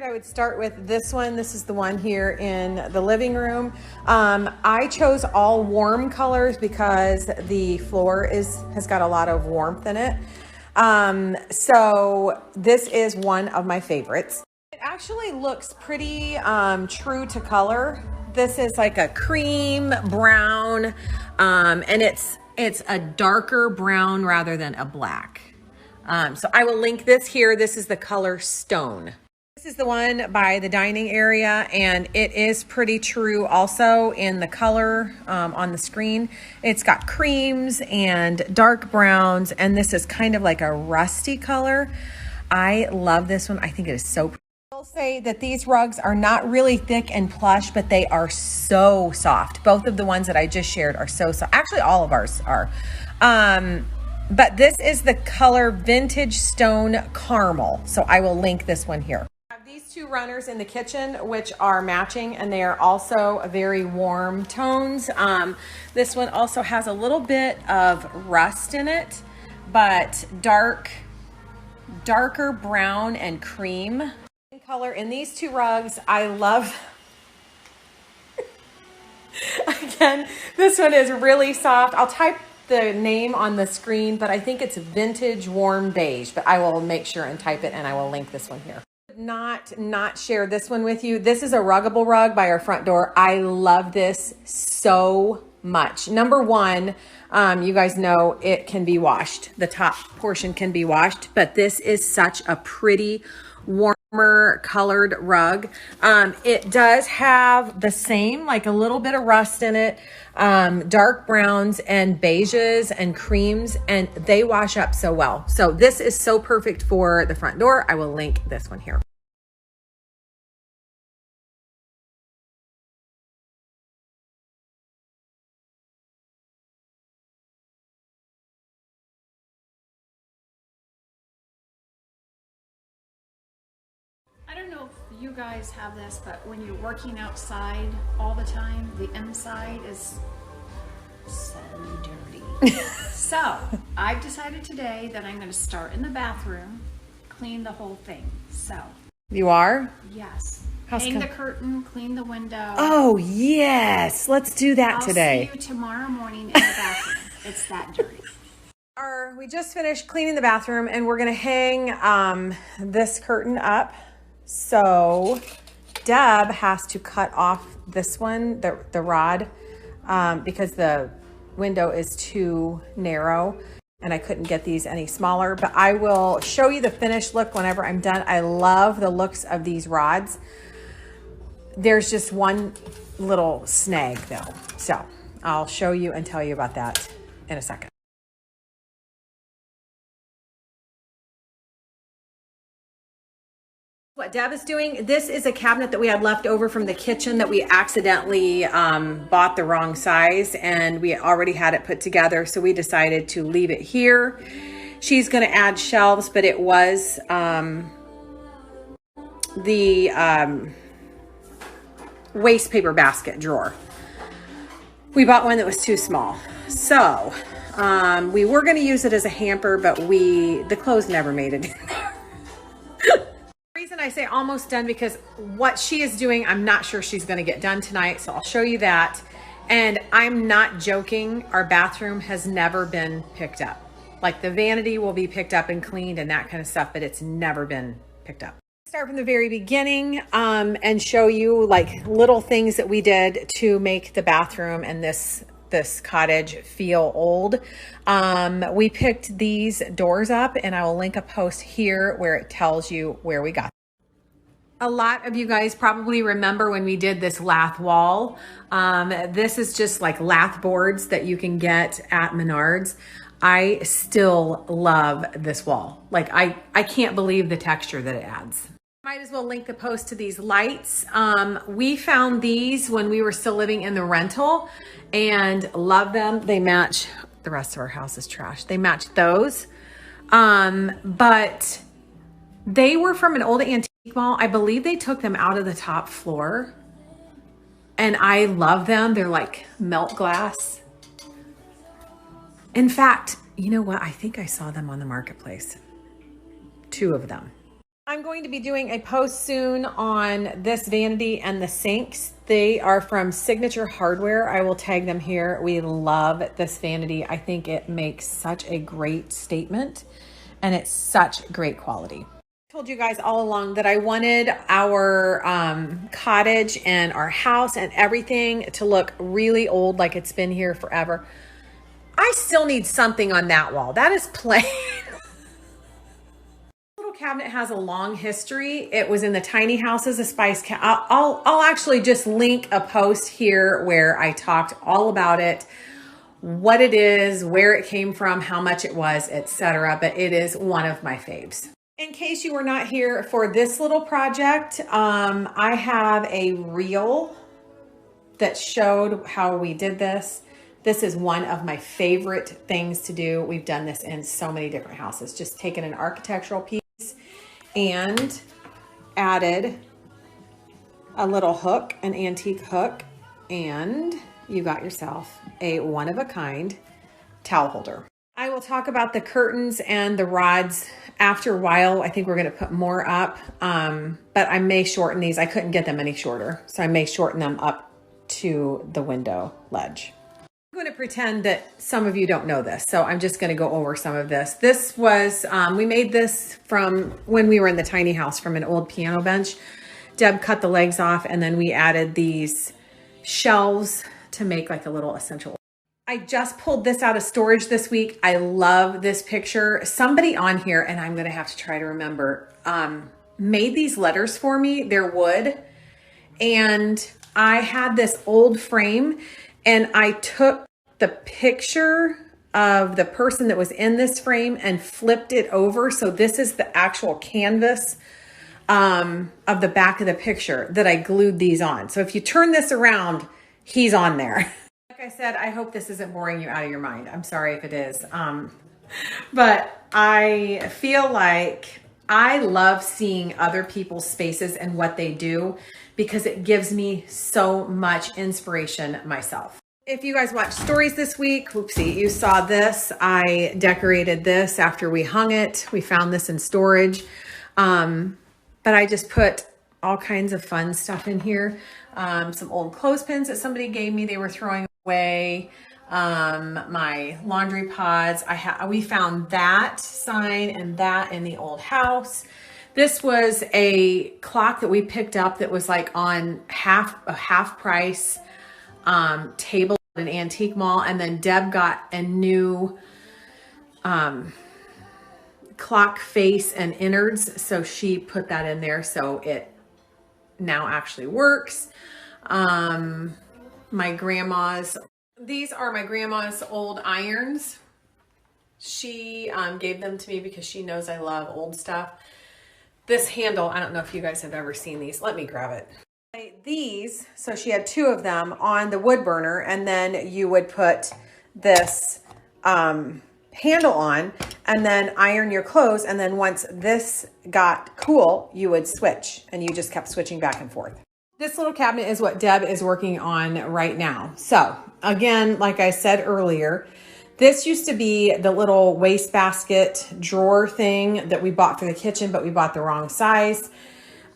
I would start with this one. This is the one here in the living room. I chose all warm colors because the floor has got a lot of warmth in it. So this is one of my favorites. It actually looks pretty true to color. This is like a cream brown, and it's a darker brown rather than a black. So I will link this here. This is the color Stone. This is the one by the dining area, and it is pretty true also in the color on the screen. It's got creams and dark browns, and this is kind of like a rusty color. I love this one. I think it is so pretty. I'll say that these rugs are not really thick and plush, but they are so soft. Both of the ones that I just shared are so soft. Actually, all of ours are. But this is the color Vintage Stone Caramel. So I will link this one here. I have these two runners in the kitchen, which are matching, and they are also very warm tones. This one also has a little bit of rust in it, but darker brown and cream color in these two rugs. I love. Again, this one is really soft. I'll type the name on the screen, but I think it's Vintage Warm Beige, but I will make sure and type it, and I will link this one here. Not share this one with you. This is a ruggable rug by our front door. I love this so much. Number one, you guys know it can be washed. The top portion can be washed, but this is such a pretty warmer colored rug. It does have the same, like a little bit of rust in it, dark browns and beiges and creams, and they wash up so well. So this is so perfect for the front door. I will link this one here. I don't know if you guys have this, but when you're working outside all the time, the inside is so dirty. So I've decided today that I'm going to start in the bathroom, clean the whole thing. So You are? yes, How's hang the curtain, clean the window. Oh, yes. Let's do that today. I'll see you tomorrow morning in the bathroom. It's that dirty. We just finished cleaning the bathroom, and we're going to hang this curtain up. So Deb has to cut off this one, the rod, because the window is too narrow, and I couldn't get these any smaller. But I will show you the finished look whenever I'm done. I love the looks of these rods. There's just one little snag though. So I'll show you and tell you about that in a second. What Deb is doing, this is a cabinet that we had left over from the kitchen that we accidentally bought the wrong size, and we already had it put together, so we decided to leave it here. She's going to add shelves, but it was the waste paper basket drawer. We bought one that was too small, so we were going to use it as a hamper, but the clothes never made it in there. Reason I say almost done, because what she is doing, I'm not sure she's going to get done tonight, so I'll show you that. And I'm not joking, our bathroom has never been picked up. Like, the vanity will be picked up and cleaned and that kind of stuff, but it's never been picked up. Start from the very beginning and show you like little things that we did to make the bathroom and this cottage feel old. We picked these doors up, and I will link a post here where it tells you where we got them. A lot of you guys probably remember when we did this lath wall. This is just like lath boards that you can get at Menards. I still love this wall. Like, I can't believe the texture that it adds. Might as well link the post to these lights. We found these when we were still living in the rental and love them. They match, the rest of our house is trash. They match those. But they were from an old antique mall. I believe they took them out of the top floor, and I love them. They're like melt glass. In fact, you know what? I think I saw them on the marketplace. 2 of them. I'm going to be doing a post soon on this vanity and the sinks. They are from Signature Hardware. I will tag them here. We love this vanity. I think it makes such a great statement and it's such great quality. I told you guys all along that I wanted our cottage and our house and everything to look really old, like it's been here forever. I still need something on that wall. That is plain. Cabinet has a long history. It was in the tiny houses, a spice cabinet. I'll actually just link a post here where I talked all about it, what it is, where it came from, how much it was, etc. But it is one of my faves. In case you were not here for this little project, I have a reel that showed how we did this. This is one of my favorite things to do. We've done this in so many different houses. Just taken an architectural piece and added a little hook, an antique hook, and you got yourself a one-of-a-kind towel holder. I will talk about the curtains and the rods after a while. I think we're going to put more up, but I may shorten these. I couldn't get them any shorter, so I may shorten them up to the window ledge. I'm going to pretend that some of you don't know this, so I'm just going to go over some of this. This was, we made this from when we were in the tiny house from an old piano bench. Deb cut the legs off and then we added these shelves to make like a little essential. I just pulled this out of storage this week. I love this picture. Somebody on here, and I'm going to have to try to remember, made these letters for me. They're wood. And I had this old frame and I took the picture of the person that was in this frame and flipped it over. So this is the actual canvas of the back of the picture that I glued these on. So if you turn this around, he's on there. Like I said, I hope this isn't boring you out of your mind. I'm sorry if it is. But I feel like I love seeing other people's spaces and what they do because it gives me so much inspiration myself. If you guys watched stories this week, whoopsie, you saw this. I decorated this after we hung it. We found this in storage. But I just put all kinds of fun stuff in here. Some old clothespins that somebody gave me, they were throwing away. My laundry pods. We found that sign and that in the old house. This was a clock that we picked up that was like on a half price table at an antique mall, and then Deb got a new clock face and innards, so she put that in there so it now actually works. My grandma's, these are my grandma's old irons. She gave them to me because she knows I love old stuff. This handle, I don't know if you guys have ever seen these. Let me grab it. These, so she had two of them on the wood burner, and then you would put this handle on and then iron your clothes. And then once this got cool, you would switch, and you just kept switching back and forth. This little cabinet is what Deb is working on right now. So again, like I said earlier, this used to be the little wastebasket drawer thing that we bought for the kitchen, but we bought the wrong size.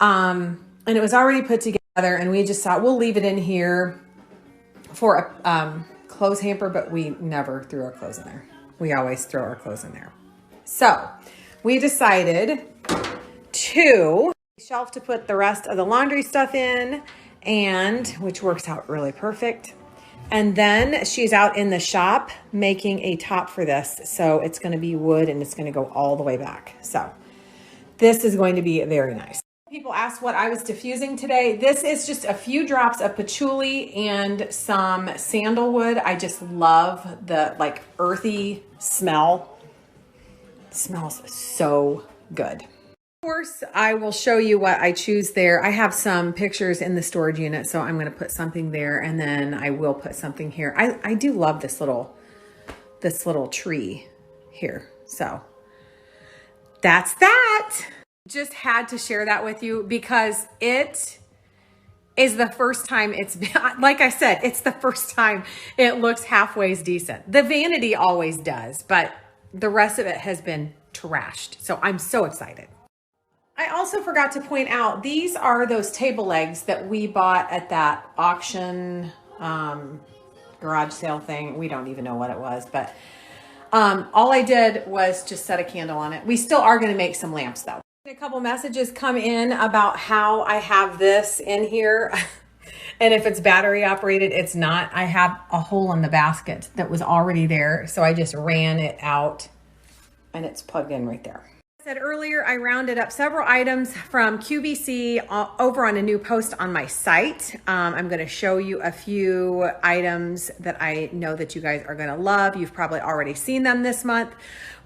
And it was already put together, and we just thought we'll leave it in here for a clothes hamper, but we never threw our clothes in there. We always throw our clothes in there. So we decided to shelf to put the rest of the laundry stuff in, and which works out really perfect. And then she's out in the shop making a top for this. So it's going to be wood and it's going to go all the way back. So this is going to be very nice. People asked what I was diffusing today. This is just a few drops of patchouli and some sandalwood. I just love the like earthy smell. It smells so good. Of course, I will show you what I choose there. I have some pictures in the storage unit, so I'm going to put something there, and then I will put something here. I do love this little tree here. So that's that. Just had to share that with you because it is the first time it's been, like I said, it's the first time it looks halfway decent. The vanity always does, but the rest of it has been trashed. So I'm so excited. I also forgot to point out, these are those table legs that we bought at that auction garage sale thing. We don't even know what it was, but all I did was just set a candle on it. We still are going to make some lamps though. A couple messages come in about how I have this in here. And if it's battery operated, it's not. I have a hole in the basket that was already there. So I just ran it out and it's plugged in right there. I said earlier, I rounded up several items from QVC over on a new post on my site. I'm going to show you a few items that I know that you guys are going to love. You've probably already seen them this month.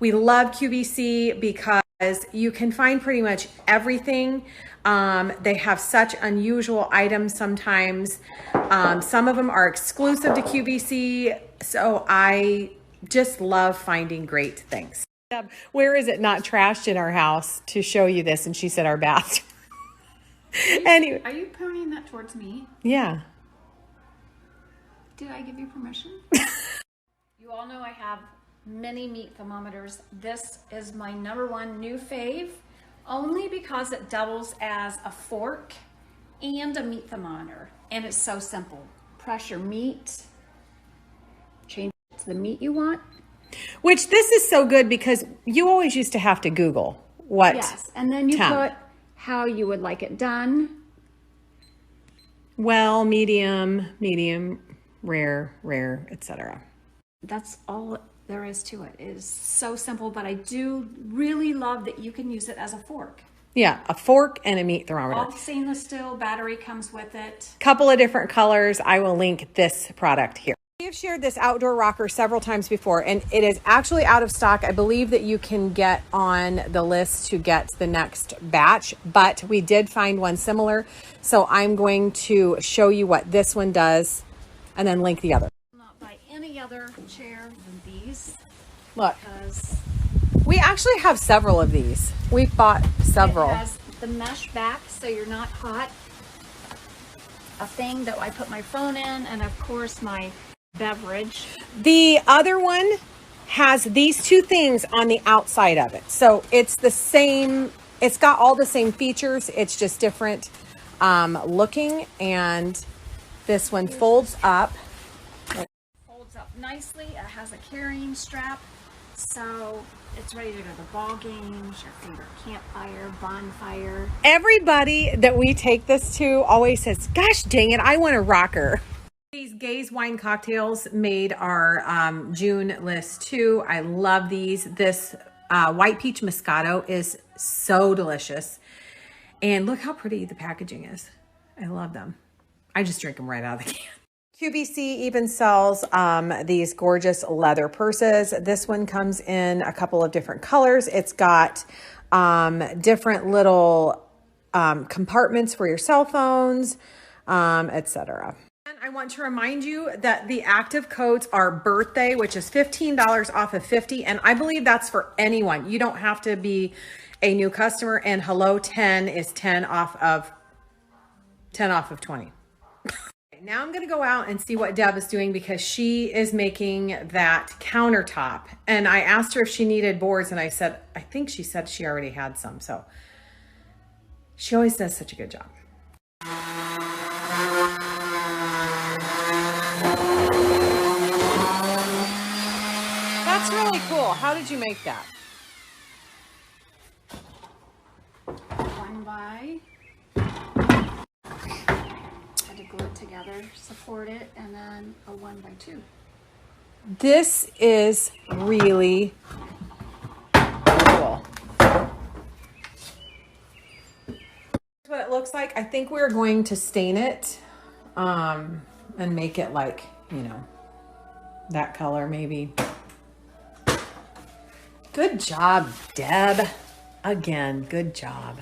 We love QVC because you can find pretty much everything. They have such unusual items sometimes. Some of them are exclusive to QVC. So I just love finding great things. Where is it not trashed in our house to show you this? And she said our bathroom. Anyway. Are you pointing that towards me? Yeah. Did I give you permission? You all know I have many meat thermometers. This is my #1 new fave, only because it doubles as a fork and a meat thermometer. And it's so simple. Press your meat, change it to the meat you want. Which this is so good because you always used to have to Google what. Yes, and then you put how you would like it done. Well, medium, rare, etc. That's all there is to it. It is so simple, but I do really love that you can use it as a fork. Yeah, a fork and a meat thermometer. All stainless steel, battery comes with it. Couple of different colors. I will link this product here. We have shared this outdoor rocker several times before, and it is actually out of stock. I believe that you can get on the list to get the next batch, but we did find one similar. So I'm going to show you what this one does and then link the other. Not buy any other chair than these. Look, because we actually have several of these. We've bought several. It has the mesh back so you're not hot. A thing that I put my phone in, and of course my beverage. The other one has these two things on the outside of it. So it's the same, it's got all the same features. It's just different looking. And this one folds up. Folds up nicely. It has a carrying strap. So it's ready to go to ball games, your favorite campfire, bonfire. Everybody that we take this to always says, gosh dang it, I want a rocker. These Gaze wine cocktails made our June list too. I love these. This white peach Moscato is so delicious. And look how pretty the packaging is. I love them. I just drink them right out of the can. QVC even sells these gorgeous leather purses. This one comes in a couple of different colors. It's got different little compartments for your cell phones, etc. I want to remind you that the active codes are birthday, which is $15 off of $50. And I believe that's for anyone. You don't have to be a new customer. And hello 10 is 10 off of 20. Now I'm going to go out and see what Deb is doing because she is making that countertop. And I asked her if she needed boards. And I think she said she already had some. So she always does such a good job. That's really cool. How did you make that? 1 by. Had to glue it together, support it, and then a 1 by 2. This is really cool. Here's what it looks like. I think we're going to stain it and make it like, you know, that color maybe. Good job, Deb. Again, good job.